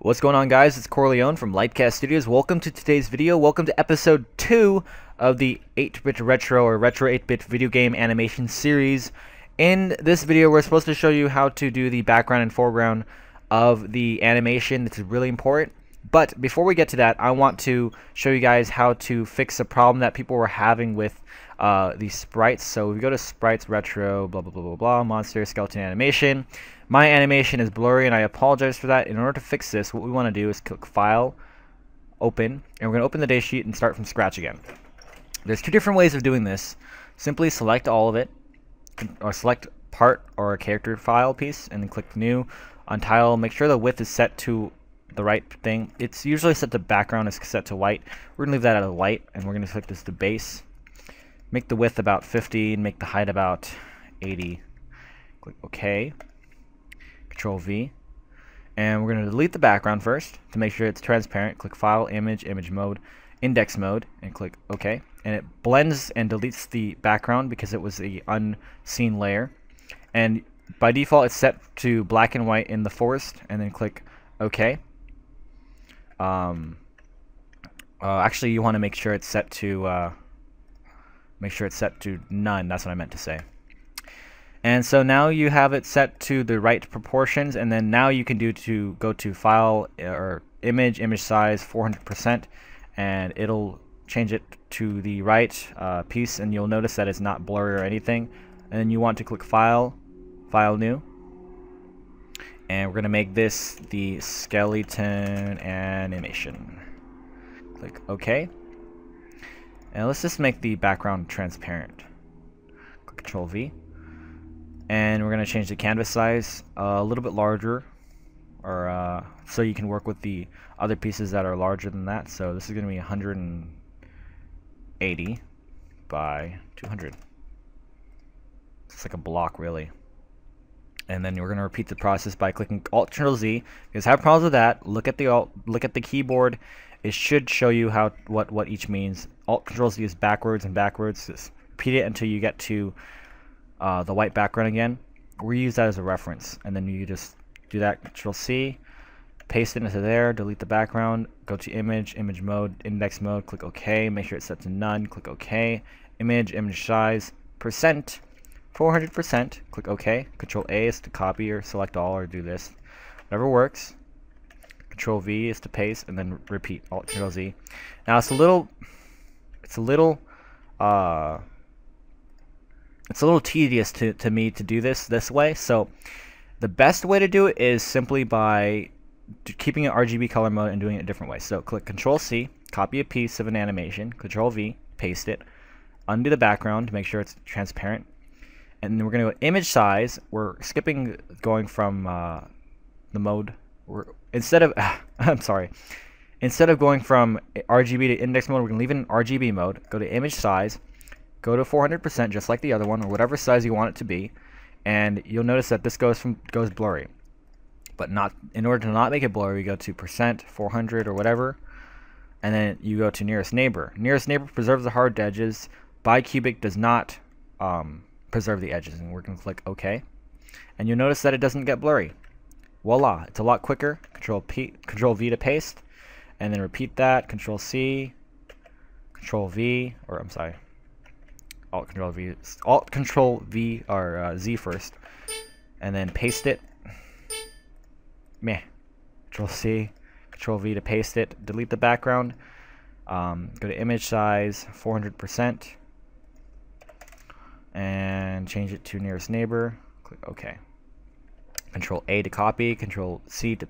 What's going on, guys? It's Corleone from LiteCast Studios. Welcome to today's video. Welcome to episode 2 of the 8-bit retro or retro 8-bit video game animation series. In this video, we're supposed to show you how to do the background and foreground of the animation. This is really important. But before we get to that, I want to show you guys how to fix a problem that people were having with these sprites. So we go to sprites, retro, blah, blah, blah, blah, blah, monster, skeleton animation. My animation is blurry, and I apologize for that. In order to fix this, what we want to do is click File, Open, and we're going to open the datasheet and start from scratch again. There's two different ways of doing this. Simply select all of it, or select part or a character file piece, and then click New, Untitled. Make sure the width is set to the right thing. It's usually set to background is set to white. We're going to leave that at white, and we're going to click this to base. Make the width about 50, and make the height about 80. Click OK. Control V, and we're going to delete the background first to make sure it's transparent. Click File, Image, Image Mode, Index Mode, and click OK. And it blends and deletes the background because it was the unseen layer. And by default, it's set to black and white in the forest. And then click OK. Actually, you want to make sure it's set to none. That's what I meant to say. And so now you have it set to the right proportions, and then now you can go to File or Image Size 400%, and it'll change it to the right piece, and you'll notice that it's not blurry or anything. And then you want to click File, File New, and we're going to make this the skeleton animation. Click OK, and let's just make the background transparent. Click Control V. And we're going to change the canvas size a little bit larger, or so you can work with the other pieces that are larger than that. So this is going to be 180 by 200. It's like a block, really. And then we're going to repeat the process by clicking Alt-Control-Z. If you guys have problems with that, look at the keyboard. It should show you what each means. Alt-Control-Z is backwards and backwards. Just repeat it until you get to the white background again. We use that as a reference, and then you just do that. Control C, paste it into there, delete the background, go to Image, Image Mode, Index Mode, click OK, make sure it's set to none, click OK, Image Size, percent, 400%, click OK. Control A is to copy or select all or do this, whatever works. Control V is to paste, and then repeat. Alt Control Z. Now it's a little tedious to me to do this way, so the best way to do it is simply by keeping it RGB color mode and doing it a different way. So click Control C, copy a piece of an animation, Control V, paste it, undo the background to make sure it's transparent, and then we're going to go Image Size. We're skipping going from the mode. Instead of going from RGB to index mode, we're going to leave it in RGB mode. Go to Image Size. Go to 400% just like the other one, or whatever size you want it to be, and you'll notice that this goes blurry. But in order to not make it blurry, we go to percent, 400 or whatever, and then you go to nearest neighbor. Nearest neighbor preserves the hard edges. Bicubic does not preserve the edges, and we're going to click OK. And you'll notice that it doesn't get blurry. Voila! It's a lot quicker. Control V to paste, and then repeat that. Control C, Control V, or I'm sorry. Alt Control V or Z first, and then paste it. Control C, Control V to paste it. Delete the background. Go to Image Size 400%, and change it to nearest neighbor. Click OK. Control A to copy. Control A to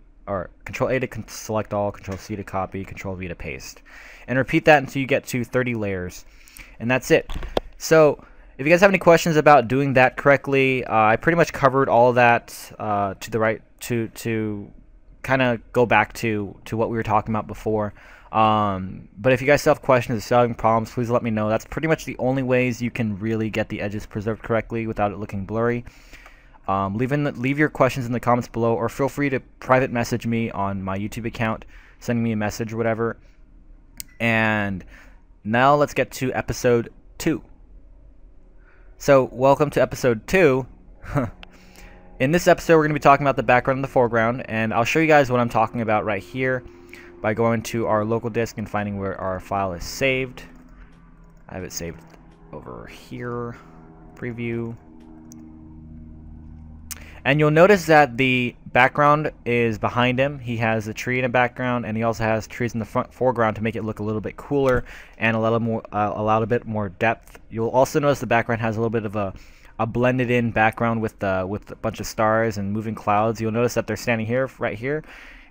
select all. Control C to copy. Control V to paste, and repeat that until you get to 30 layers, and that's it. So, if you guys have any questions about doing that correctly, I pretty much covered all of that to kind of go back to what we were talking about before. But if you guys still have questions or still having problems, please let me know. That's pretty much the only ways you can really get the edges preserved correctly without it looking blurry. Leave your questions in the comments below, or feel free to private message me on my YouTube account, sending me a message or whatever. And now let's get to episode 2. So, welcome to episode 2. In this episode, we're going to be talking about the background and the foreground, and I'll show you guys what I'm talking about right here by going to our local disk and finding where our file is saved. I have it saved over here, preview. And you'll notice that the background is behind him. He has a tree in the background, and he also has trees in the foreground to make it look a little bit cooler and allow a bit more depth. You'll also notice the background has a little bit of a blended in background with a bunch of stars and moving clouds. You'll notice that they're standing here, right here,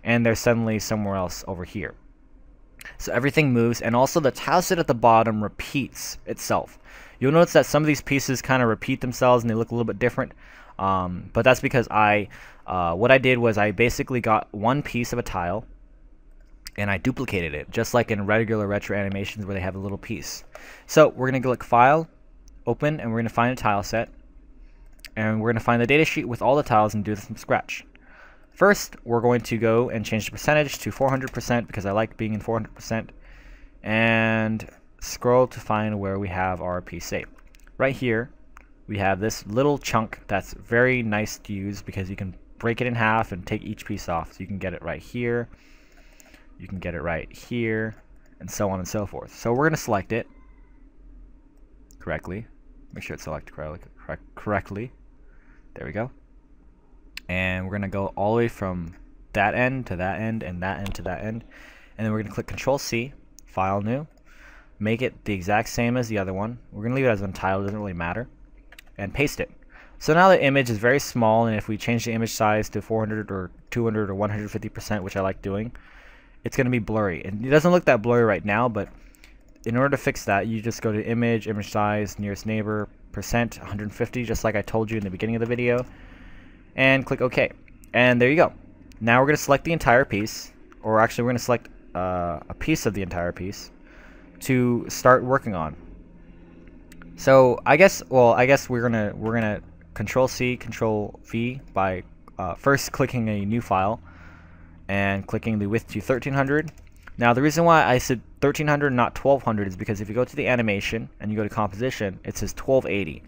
and they're suddenly somewhere else over here. So everything moves, and also the tile set at the bottom repeats itself. You'll notice that some of these pieces kind of repeat themselves and they look a little bit different. But that's because what I did was I basically got one piece of a tile and I duplicated it, just like in regular retro animations where they have a little piece. So we're going to click File, Open, and we're going to find a tile set. And we're going to find the data sheet with all the tiles and do this from scratch. First, we're going to go and change the percentage to 400% because I like being in 400%. And scroll to find where we have our piece saved. Right here, we have this little chunk that's very nice to use because you can break it in half and take each piece off. So you can get it right here, you can get it right here, and so on and so forth. So we're going to select it correctly. Make sure it's selected correctly. There we go. And we're going to go all the way from that end to that end and that end to that end. And then we're going to click Control C, File New, make it the exact same as the other one. We're going to leave it as untitled, doesn't really matter, and paste it. So now the image is very small, and if we change the image size to 400 or 200 or 150%, which I like doing, it's going to be blurry. And it doesn't look that blurry right now, but in order to fix that, you just go to Image, Image Size, Nearest Neighbor, Percent, 150, just like I told you in the beginning of the video, and click OK. And there you go. Now we're going to select the entire piece, or actually we're going to select a piece of the entire piece to start working on. So I guess we're gonna Control C, Control V by first clicking a new file and clicking the width to 1300. Now the reason why I said 1300 not 1200 is because if you go to the animation and you go to composition, it says 1280.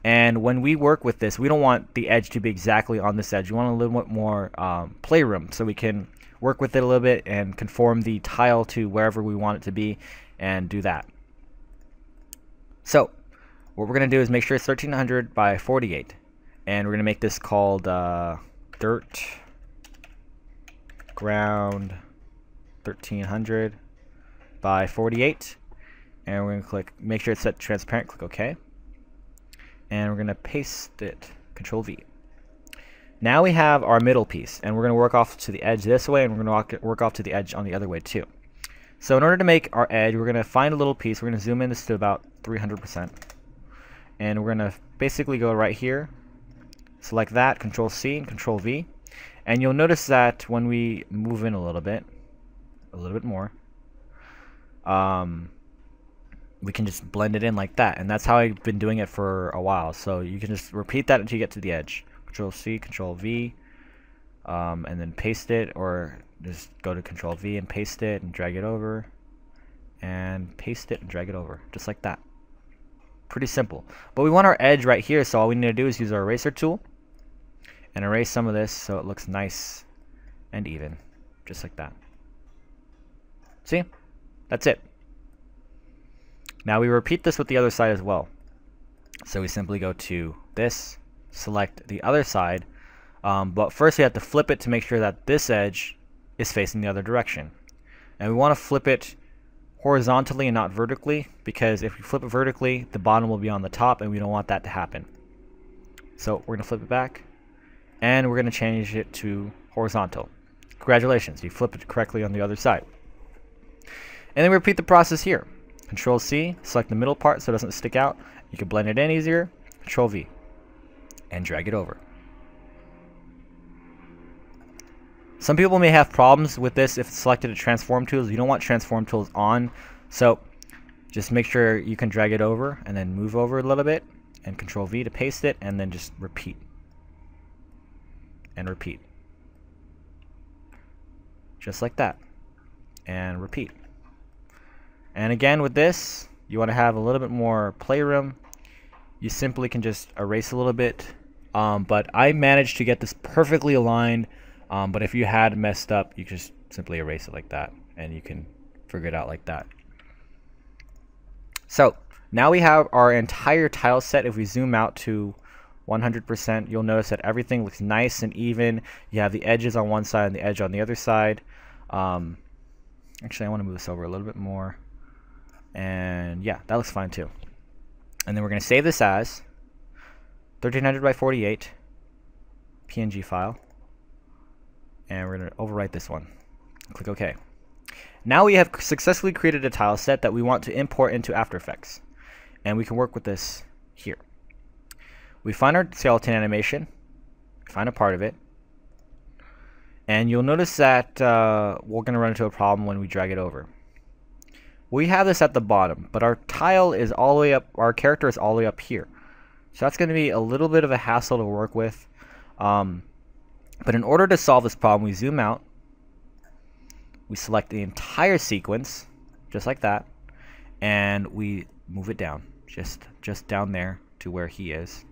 And when we work with this, we don't want the edge to be exactly on this edge. We want a little bit more playroom so we can work with it a little bit and conform the tile to wherever we want it to be and do that. So what we're going to do is make sure it's 1300 by 48, and we're going to make this called dirt ground 1300 by 48, and we're going to click make sure it's set transparent, click OK, and we're going to paste it, Control V. Now we have our middle piece, and we're going to work off to the edge this way, and we're going to work off to the edge on the other way too. So in order to make our edge, we're going to find a little piece. We're going to zoom in this to about 300%. And we're going to basically go right here, select that, Control C and Control V. And you'll notice that when we move in a little bit more, we can just blend it in like that. And that's how I've been doing it for a while. So you can just repeat that until you get to the edge. Control C, Control V, and then paste it, or just go to Control V and paste it and drag it over, and paste it and drag it over, just like that. Pretty simple. But we want our edge right here, so all we need to do is use our eraser tool and erase some of this so it looks nice and even, just like that. See? That's it. Now we repeat this with the other side as well. So we simply go to this, select the other side, but first we have to flip it to make sure that this edge is facing the other direction. And we want to flip it horizontally and not vertically, because if we flip it vertically, the bottom will be on the top, and we don't want that to happen. So we're going to flip it back, and we're going to change it to horizontal. Congratulations, you flipped it correctly on the other side. And then we repeat the process here. Control C, select the middle part so it doesn't stick out. You can blend it in easier. Control V, and drag it over. Some people may have problems with this if it's selected as transform tools. You don't want transform tools on, so just make sure you can drag it over and then move over a little bit, and Control V to paste it, and then just repeat and repeat, just like that, and repeat. And again with this, you want to have a little bit more playroom. You simply can just erase a little bit But I managed to get this perfectly aligned. But if you had messed up, you just simply erase it like that, and you can figure it out like that. So now we have our entire tile set. If we zoom out to 100%, you'll notice that everything looks nice and even. You have the edges on one side and the edge on the other side. Actually, I want to move this over a little bit more. And yeah, that looks fine too. And then we're going to save this as 1300 by 48 PNG file. And we're going to overwrite this one. Click OK. Now we have successfully created a tile set that we want to import into After Effects. And we can work with this here. We find our skeleton animation, find a part of it, and you'll notice that we're going to run into a problem when we drag it over. We have this at the bottom, but our tile is all the way up, our character is all the way up here. So that's going to be a little bit of a hassle to work with. But in order to solve this problem, we zoom out, we select the entire sequence, just like that, and we move it down, just down there to where he is,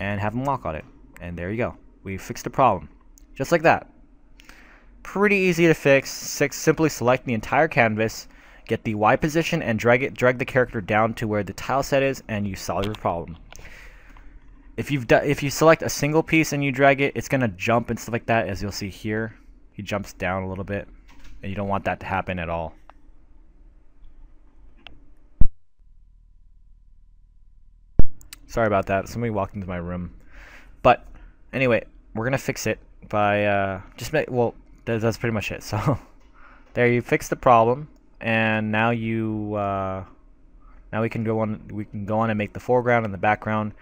and have him walk on it. And there you go. We fixed the problem. Just like that. Pretty easy to fix. Simply select the entire canvas, get the Y position, and drag the character down to where the tile set is, and you solve your problem. If you select a single piece and you drag it, it's gonna jump and stuff like that, as you'll see here. He jumps down a little bit, and you don't want that to happen at all. Sorry about that. Somebody walked into my room. But anyway, we're gonna fix it by that's pretty much it. So there, you fix the problem, and now now we can go on. We can go on and make the foreground and the background,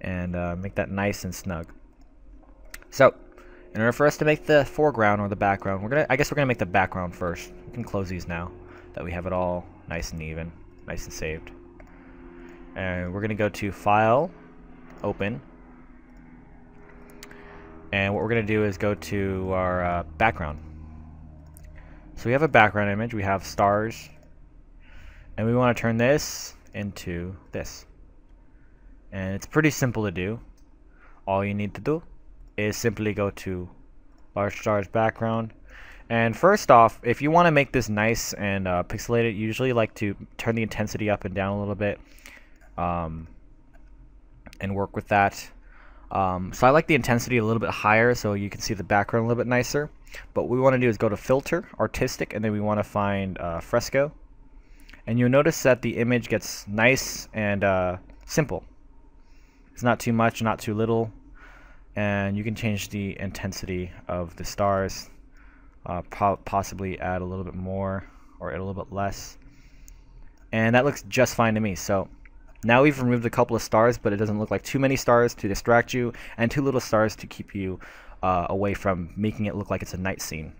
and make that nice and snug. So in order for us to make the foreground or the background, I guess we're gonna make the background first. We can close these now that we have it all nice and even, nice and saved. And we're going to go to File, Open. And what we're going to do is go to our background. So we have a background image, we have stars, and we want to turn this into this. And it's pretty simple to do. All you need to do is simply go to Large Stars Background. And first off, if you want to make this nice and pixelated, you usually like to turn the intensity up and down a little bit. And work with that. So I like the intensity a little bit higher so you can see the background a little bit nicer. But what we want to do is go to Filter, Artistic, and then we want to find Fresco. And you'll notice that the image gets nice and simple. It's not too much, not too little. And you can change the intensity of the stars, possibly add a little bit more or add a little bit less. And that looks just fine to me. So now we've removed a couple of stars, but it doesn't look like too many stars to distract you and too little stars to keep you away from making it look like it's a night scene.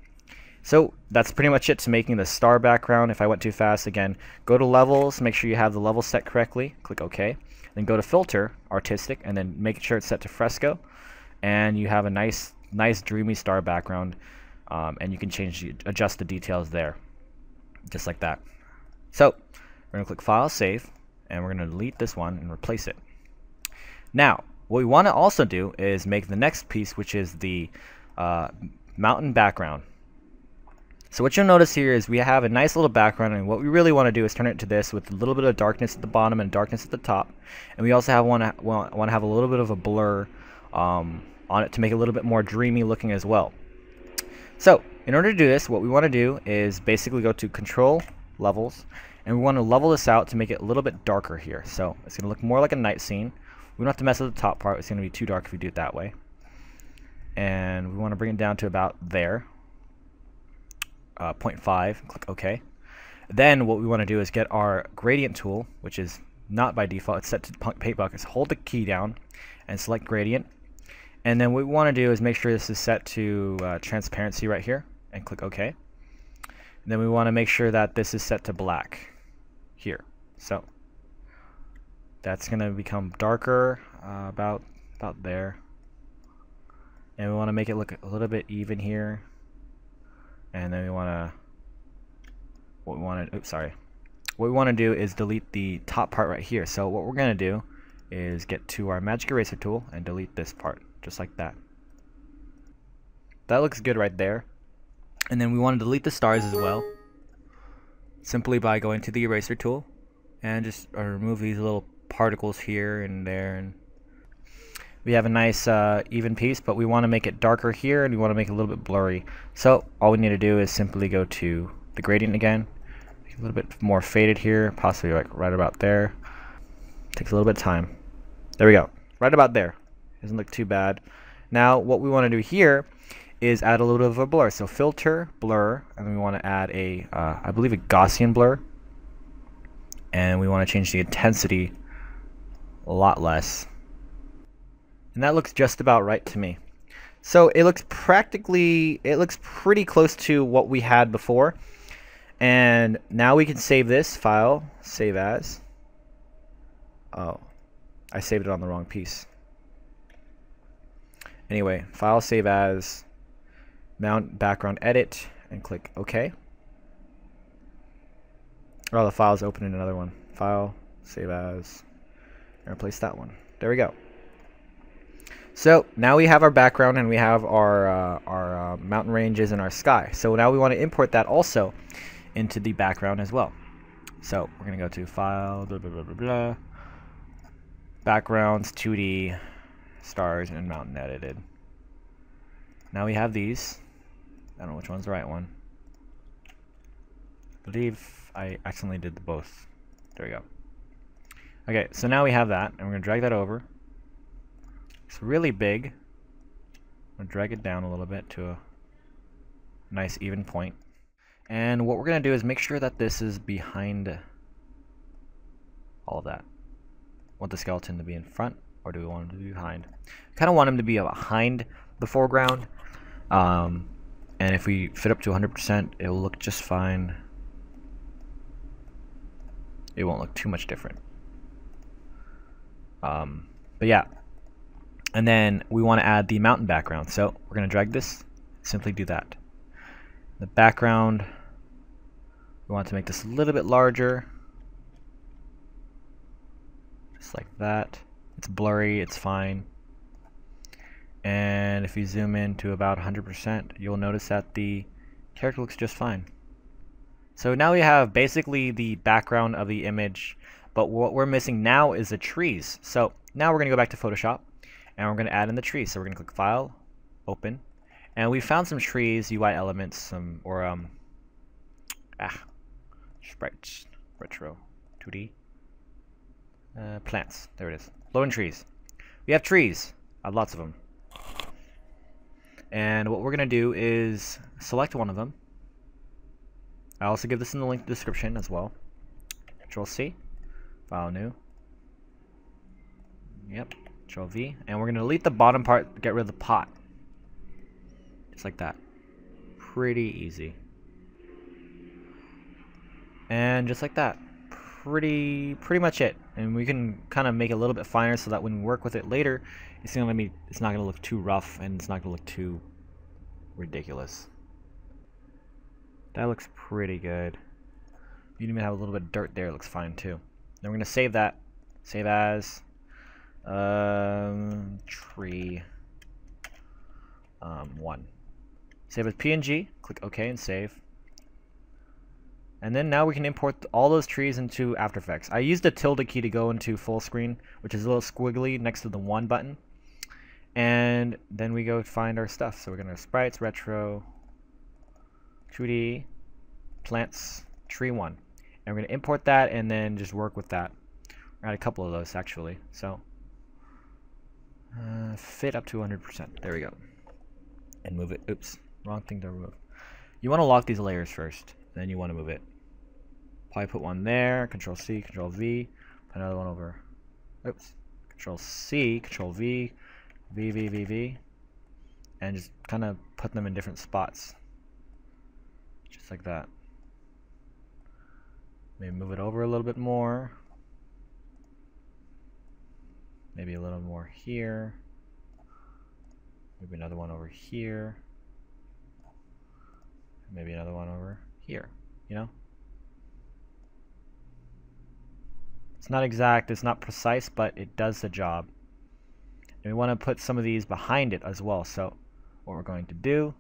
So that's pretty much it to making the star background. If I went too fast, again, go to Levels, make sure you have the level set correctly, click OK. Then go to Filter, Artistic, and then make sure it's set to Fresco. And you have a nice dreamy star background, and you can adjust the details there, just like that. So we're going to click File, Save. And we're going to delete this one and replace it. Now, what we want to also do is make the next piece, which is the mountain background. So what you'll notice here is we have a nice little background, and what we really want to do is turn it to this with a little bit of darkness at the bottom and darkness at the top. And we also want to have a little bit of a blur on it to make it a little bit more dreamy looking as well. So in order to do this, what we want to do is basically go to Control, Levels, and we want to level this out to make it a little bit darker here. So it's going to look more like a night scene. We don't have to mess with the top part. It's going to be too dark if we do it that way. And we want to bring it down to about there. 0.5. Click OK. Then what we want to do is get our gradient tool, which is not by default. It's set to paint buckets. Hold the key down and select gradient. And then what we want to do is make sure this is set to transparency right here. And click OK. And then we want to make sure that this is set to black here. So that's going to become darker about there. And we want to make it look a little bit even here. And then we want to what we want to do is delete the top part right here. So what we're going to do is get to our magic eraser tool and delete this part, just like that. That looks good right there. And then we want to delete the stars as well, simply by going to the eraser tool and just remove these little particles here and there. And we have a nice even piece, but we want to make it darker here and we want to make it a little bit blurry. So all we need to do is simply go to the gradient again, make it a little bit more faded here, possibly like right about there. Takes a little bit of time. There we go, right about there. Doesn't look too bad. Now what we want to do here is add a little bit of a blur. So filter, blur, and then we want to add a, I believe a Gaussian blur. And we want to change the intensity a lot less. And that looks just about right to me. So it looks pretty close to what we had before. And now we can save this file, save as. Oh, I saved it on the wrong piece. Anyway, file, save as, mount, background, edit, and click OK. Oh, the file's open in another one. File, save as, and replace that one. There we go. So now we have our background and we have our mountain ranges and our sky. So now we want to import that also into the background as well. So we're going to go to File, blah, blah, blah, blah, blah, Backgrounds, 2D, Stars, and Mountain Edited. Now we have these. I don't know which one's the right one. I believe I accidentally did the both. There we go. Okay, so now we have that, and we're going to drag that over. It's really big. I'm going to drag it down a little bit to a nice even point. And what we're going to do is make sure that this is behind all of that. Want the skeleton to be in front, or do we want him to be behind? I kind of want him to be behind the foreground. And if we fit up to 100%, it will look just fine. It won't look too much different. But yeah. And then we want to add the mountain background. So we're going to drag this, simply do that. The background, we want to make this a little bit larger. Just like that. It's blurry, it's fine. And if you zoom in to about 100%, you'll notice that the character looks just fine. So now we have basically the background of the image, but what we're missing now is the trees. So now we're going to go back to Photoshop, and we're going to add in the trees. So we're going to click File, Open, and we found some trees, UI elements, sprites, retro, 2D, plants. There it is. Low and trees. We have trees. I have lots of them. And what we're going to do is select one of them. I'll also give this in the link description as well. Control C, File, New. Yep, Control V. And we're going to delete the bottom part, get rid of the pot. Just like that. Pretty easy. And just like that. Pretty much it. And we can kind of make it a little bit finer so that when we work with it later, it's not going to look too rough and it's not going to look too ridiculous. That looks pretty good. You even have a little bit of dirt there, it looks fine too. Then we're going to save that. Save as tree 1. Save as PNG, click OK and save. And then now we can import all those trees into After Effects. I used the tilde key to go into full screen, which is a little squiggly next to the 1 button. And then we go find our stuff. So we're going to sprites, retro, 2D, plants, tree 1. And we're going to import that and then just work with that. I got a couple of those actually. So fit up to 100%. There we go. And move it. Oops, wrong thing to remove. You want to lock these layers first. Then you want to move it. Probably put one there. Control C, Control V. Put another one over. Oops. Control C, Control V, V. And just kind of put them in different spots. Just like that. Maybe move it over a little bit more. Maybe a little more here. Maybe another one over here. Maybe another one over here, you know? It's not exact, it's not precise, but it does the job. And we want to put some of these behind it as well. So what we're going to do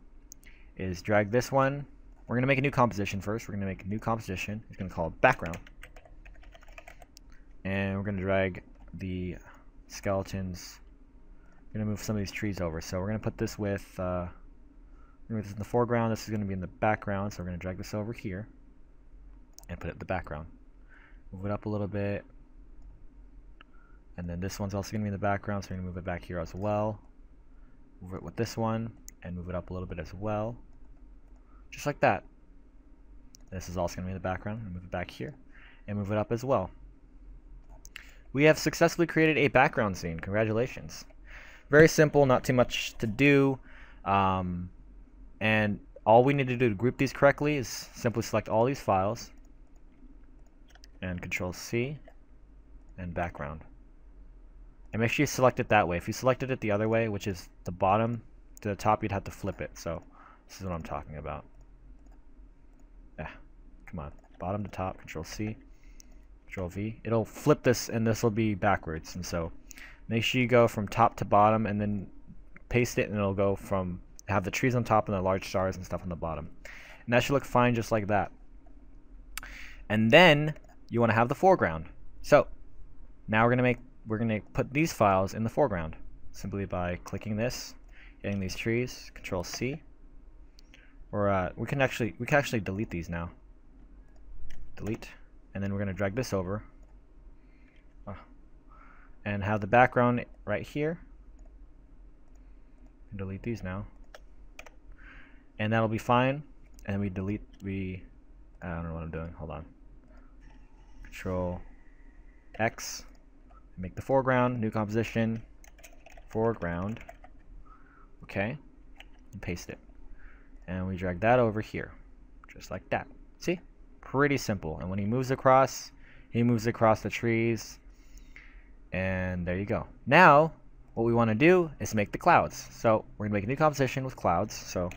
is drag this one. We're going to make a new composition first. We're going to make a new composition. It's going to call it background. And we're going to drag the skeletons. We're going to move some of these trees over. So we're going to put this with this in the foreground. This is going to be in the background. So we're going to drag this over here and put it in the background. Move it up a little bit. And then this one's also going to be in the background, so we're going to move it back here as well. Move it with this one, and move it up a little bit as well. Just like that. This is also going to be in the background. Move it back here, and move it up as well. We have successfully created a background scene. Congratulations. Very simple, not too much to do. And all we need to do to group these correctly is simply select all these files, and Control-C, and background. And make sure you select it that way. If you selected it the other way, which is the bottom to the top, you'd have to flip it. So this is what I'm talking about. Come on. Bottom to top, Control-C, Control-V. It'll flip this, and this will be backwards. And so make sure you go from top to bottom, and then paste it, and it'll go from, have the trees on top and the large stars and stuff on the bottom. And that should look fine just like that. And then you want to have the foreground. So now we're going to put these files in the foreground simply by clicking this, getting these trees, Control-C, or we can actually delete these now. Delete, and then we're going to drag this over and have the background right here. Delete these now, and that'll be fine. And I don't know what I'm doing. Hold on. Control X. Make the foreground, new composition, foreground, okay, and paste it. And we drag that over here, just like that. See? Pretty simple. And when he moves across the trees, and there you go. Now, what we want to do is make the clouds. So we're going to make a new composition with clouds. So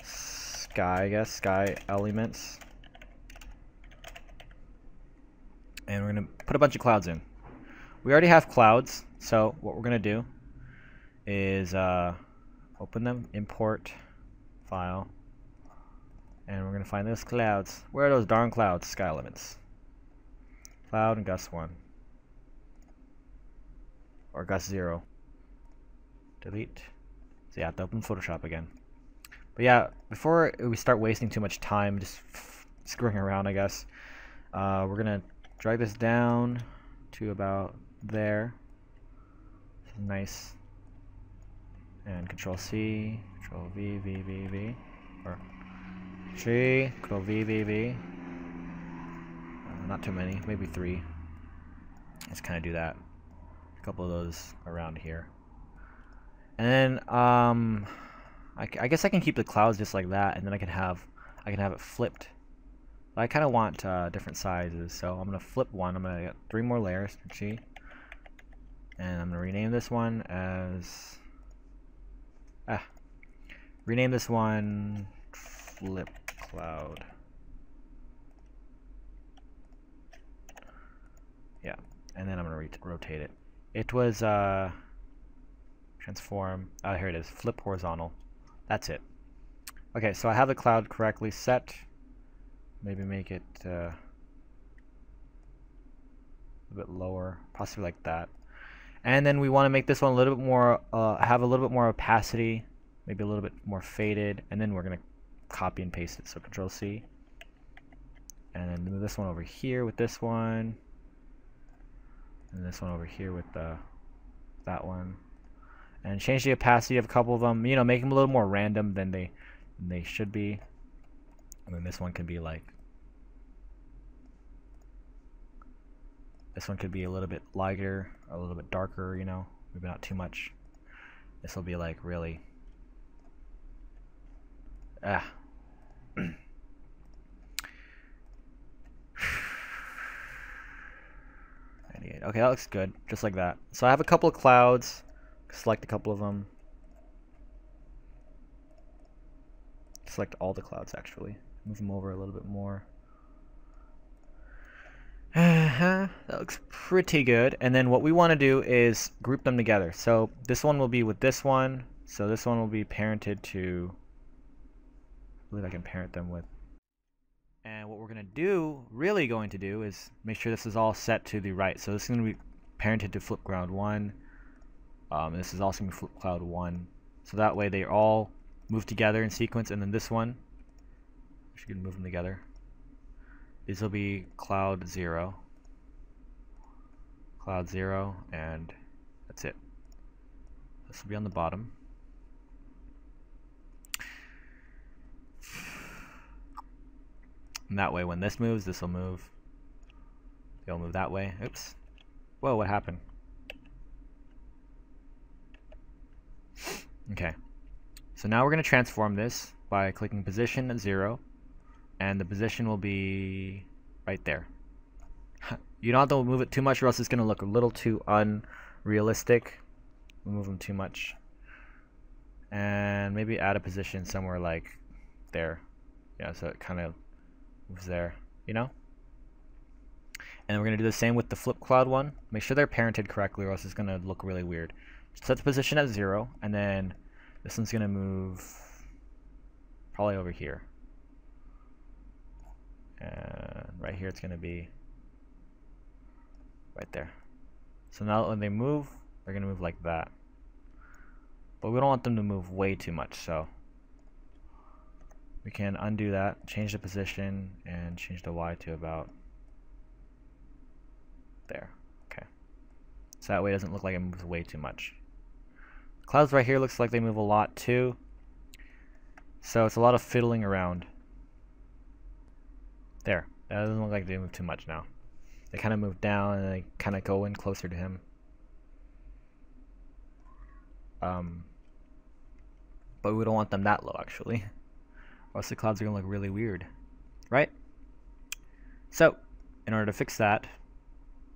sky, I guess, sky elements. And we're going to put a bunch of clouds in. We already have clouds, so what we're going to do is open them, import file, and we're going to find those clouds. Where are those darn clouds? Sky elements. Cloud and gust 1. Or gust 0. Delete. So you have to open Photoshop again. But yeah, before we start wasting too much time just screwing around, I guess, we're going to drag this down to about there. Nice. And Control-C, Control-V, V, V, V, or G, Control-V, V, V. Not too many, maybe 3. Let's kind of do that. A couple of those around here. And then I guess I can keep the clouds just like that, and then I can have it flipped. But I kind of want different sizes, so I'm gonna flip one. I'm gonna get 3 more layers. G. And I'm going to rename this one as rename this one flip cloud. Yeah, and then I'm going to rotate it. It was transform. Here it is. Flip horizontal. That's it. Okay, so I have the cloud correctly set. Maybe make it a bit lower, possibly like that. And then we want to make this one a little bit more, have a little bit more opacity, maybe a little bit more faded, and then we're going to copy and paste it. So Control-C, and then move this one over here with this one, and this one over here with that one, and change the opacity of a couple of them. You know, make them a little more random than they should be. And then this one could be like. This one could be a little bit lighter, or a little bit darker, you know, maybe not too much. This will be like really, Okay, that looks good, just like that. So I have a couple of clouds. Select a couple of them. Select all the clouds actually. Move them over a little bit more. That looks pretty good. And then what we want to do is group them together. So this one will be with this one. So this one will be parented to, I believe I can parent them with. And what we're going to do, really going to do, is make sure this is all set to the right. So this is going to be parented to foreground 1. This is also going to be foreground 1. So that way they all move together in sequence. And then this one, we should move them together. These will be cloud 0, and that's it. This will be on the bottom. And that way, when this moves, this will move. They'll move that way. Oops. Whoa, what happened? Okay. So now we're going to transform this by clicking position at 0. And the position will be right there. You don't have to move it too much or else it's going to look a little too unrealistic. We'll move them too much. And maybe add a position somewhere like there. Yeah, so it kind of moves there, you know? And we're going to do the same with the flip cloud one. Make sure they're parented correctly or else it's going to look really weird. Set the position at 0, and then this one's going to move probably over here. And right here it's going to be right there. So now when they move, they're going to move like that. But we don't want them to move way too much, so we can undo that, change the position, and change the Y to about there. Okay. So that way it doesn't look like it moves way too much. Clouds right here looks like they move a lot too. So it's a lot of fiddling around. There. That doesn't look like they move too much now. They kind of move down and they kind of go in closer to him. But we don't want them that low actually. Or else the clouds are going to look really weird. Right? So, in order to fix that,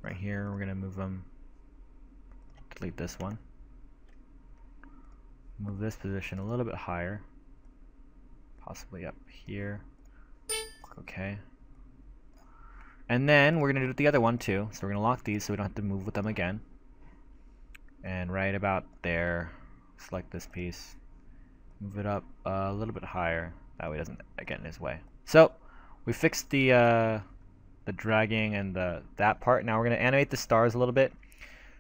right here we're going to move them. Delete this one. Move this position a little bit higher. Possibly up here. Click OK. And then we're going to do the other one too. So we're going to lock these so we don't have to move with them again. And right about there, select this piece. Move it up a little bit higher. That way it doesn't get in his way. So we fixed the dragging and that part. Now we're going to animate the stars a little bit.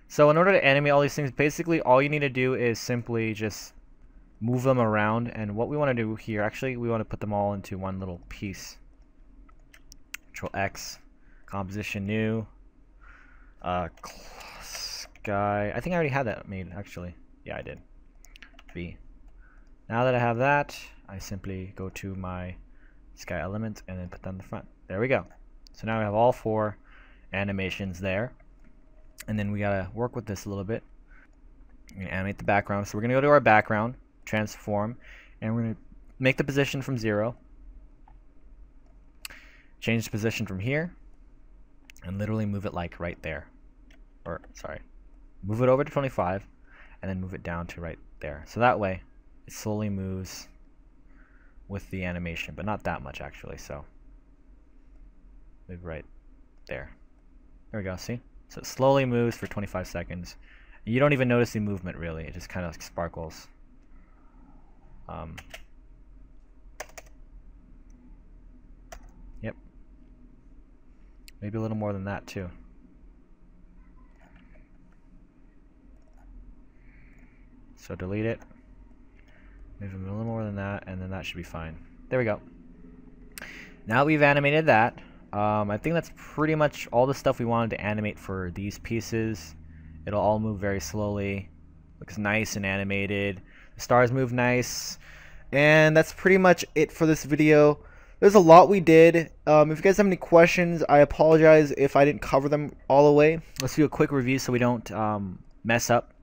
So in order to animate all these things, basically all you need to do is simply just move them around. And what we want to do here, actually, we want to put them all into one little piece. Control X, composition new, sky. I think I already had that made, actually. Yeah, I did. V. Now that I have that, I simply go to my sky element and then put them in the front. There we go. So now we have all 4 animations there. And then we gotta work with this a little bit. We're gonna animate the background. So we're gonna go to our background, transform, and we're gonna make the position from 0. Change the position from here, and literally move it like right there. Or, sorry, move it over to 25, and then move it down to right there. So that way, it slowly moves with the animation, but not that much actually, so move right there. There we go, see? So it slowly moves for 25 seconds. You don't even notice the movement really, it just kind of sparkles. Yep. Maybe a little more than that too. So delete it. Maybe a little more than that, and then that should be fine. There we go. Now we've animated that. I think that's pretty much all the stuff we wanted to animate for these pieces. It'll all move very slowly. Looks nice and animated. The stars move nice. And that's pretty much it for this video. There's a lot we did. If you guys have any questions, I apologize if I didn't cover them all the way. Let's do a quick review so we don't mess up.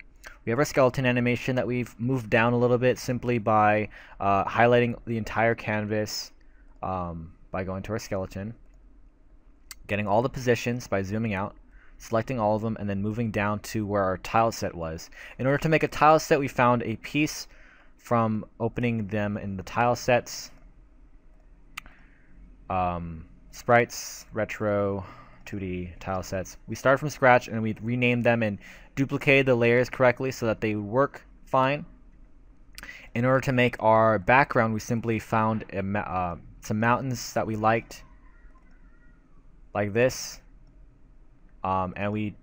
We have our skeleton animation that we've moved down a little bit simply by highlighting the entire canvas by going to our skeleton. Getting all the positions by zooming out, selecting all of them, and then moving down to where our tile set was. In order to make a tile set, we found a piece from opening them in the tile sets. Sprites, retro, 2D tile sets. We started from scratch and we renamed them and duplicated the layers correctly so that they work fine. In order to make our background, we simply found some mountains that we liked, like this, and we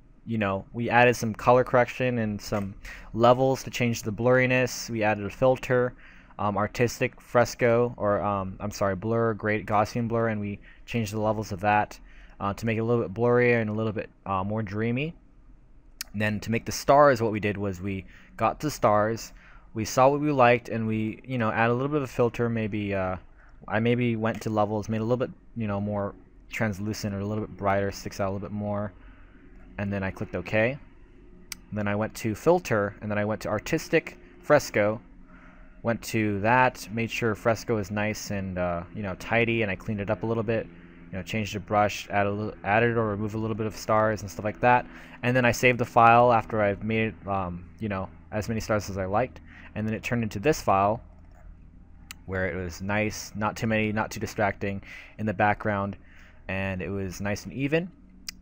added some color correction and some levels to change the blurriness. We added a filter, artistic fresco, or I'm sorry, blur, Gaussian blur, and we changed the levels of that to make it a little bit blurrier and a little bit more dreamy. And then to make the stars, what we did was we got the stars, we saw what we liked, and we add a little bit of a filter. Maybe I maybe went to levels, made a little bit more translucent or a little bit brighter, sticks out a little bit more, and then I clicked OK. And then I went to filter, and then I went to artistic fresco, went to that, made sure fresco is nice and tidy, and I cleaned it up a little bit, changed the brush, added or removed a little bit of stars and stuff like that. And then I saved the file after I've made it as many stars as I liked, and then it turned into this file where it was nice, not too many, not too distracting in the background, and it was nice and even.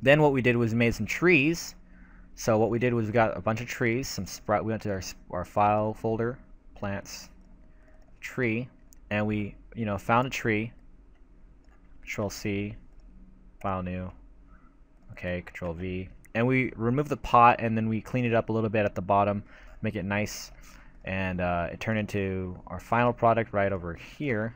Then what we did was we made some trees. So what we did was we got a bunch of trees, some sprite. We went to our file folder, plants, tree, and we found a tree. Control C, file new, okay, Control V, and we removed the pot, and then we cleaned it up a little bit at the bottom, make it nice, and it turned into our final product right over here,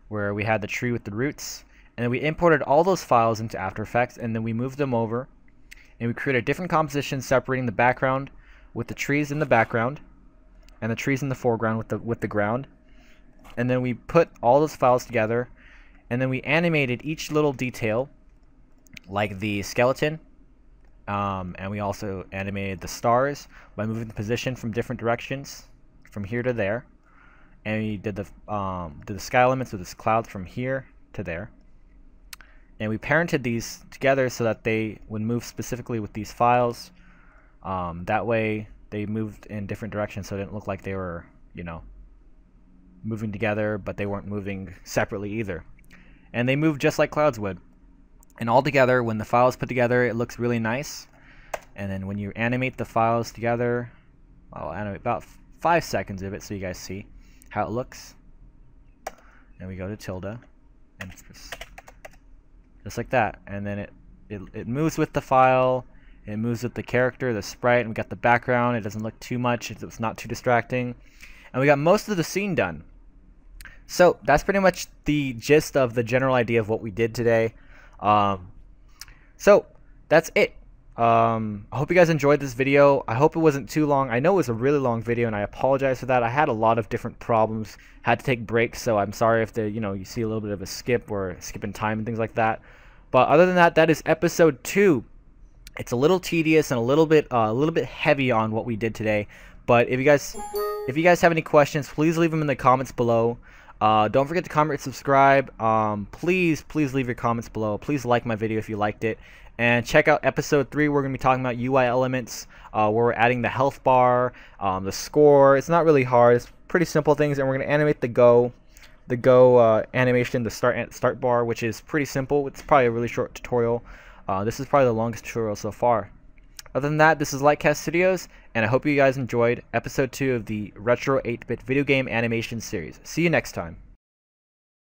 where we had the tree with the roots. And then we imported all those files into After Effects, and then we moved them over, and we created a different composition separating the background with the trees in the background and the trees in the foreground with the ground. And then we put all those files together, and then we animated each little detail, like the skeleton, and we also animated the stars by moving the position from different directions, from here to there. And we did the sky elements with this cloud from here to there. And we parented these together so that they would move specifically with these files. That way they moved in different directions, so it didn't look like they were, moving together, but they weren't moving separately either. And they moved just like clouds would. And all together, when the files put together, it looks really nice. And then when you animate the files together, I'll animate about 5 seconds of it so you guys see how it looks. And we go to tilde, and just like that. And then it moves with the file, it moves with the character, the sprite, and we got the background. It doesn't look too much, it's not too distracting. And we got most of the scene done. So that's pretty much the gist of the general idea of what we did today. So that's it. I hope you guys enjoyed this video. I hope it wasn't too long. I know it was a really long video, and I apologize for that. I had a lot of different problems, had to take breaks, so I'm sorry if you see a little bit of a skip or a skip in time and things like that. But other than that, that is episode 2. It's a little tedious and a little bit heavy on what we did today. But if you guys have any questions, please leave them in the comments below. Don't forget to comment and subscribe. Please leave your comments below. Please like my video if you liked it. And check out episode 3. We're going to be talking about UI elements, where we're adding the health bar, the score. It's not really hard. It's pretty simple things. And we're going to animate the go animation, the start bar, which is pretty simple. It's probably a really short tutorial. This is probably the longest tutorial so far. Other than that, this is LiteCast Studios, and I hope you guys enjoyed episode 2 of the Retro 8-bit video game animation series. See you next time.